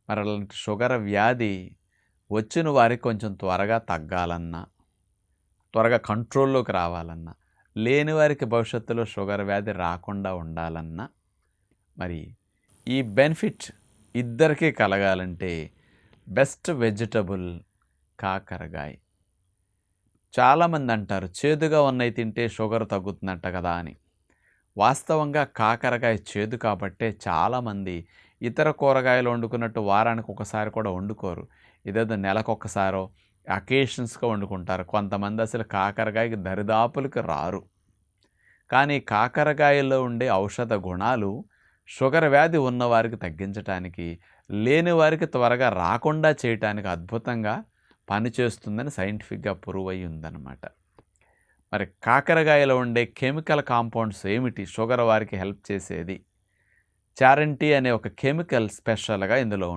మరి అలాంటి షుగర్ వ్యాధి వచ్చిన వారికి కొంచెం త్వరగా తగ్గాలన్నా, త్వరగా కంట్రోల్లోకి రావాలన్నా, లేని వారికి భవిష్యత్తులో షుగర్ వ్యాధి రాకుండా ఉండాలన్నా, మరి ఈ బెనిఫిట్ ఇద్దరికీ కలగాలంటే బెస్ట్ వెజిటబుల్ కాకరకాయ. చాలామంది అంటారు చేదుగా ఉన్నవి తింటే షుగర్ తగ్గుతుందంట కదా అని. వాస్తవంగా కాకరకాయ చేదు కాబట్టే చాలామంది ఇతర కూరగాయలు వండుకున్నట్టు వారానికి ఒకసారి కూడా వండుకోరు. ఇదేదో నెలకొకసారో అకేషన్స్‌గా వండుకుంటారు. కొంతమంది అసలు కాకరకాయకి దరిదాపులకి రారు. కానీ కాకరకాయలో ఉండే ఔషధ గుణాలు షుగర్ వ్యాధి ఉన్నవారికి తగ్గించటానికి, లేని వారికి త్వరగా రాకుండా చేయటానికి అద్భుతంగా పనిచేస్తుందని సైంటిఫిక్‌గా ప్రూవ్ అయ్యి ఉందన్నమాట. మరి కాకరకాయలో ఉండే కెమికల్ కాంపౌండ్స్ ఏమిటి షుగర్ వారికి హెల్ప్ చేసేది? చారంటీ అనే ఒక కెమికల్ స్పెషల్‌గా ఇందులో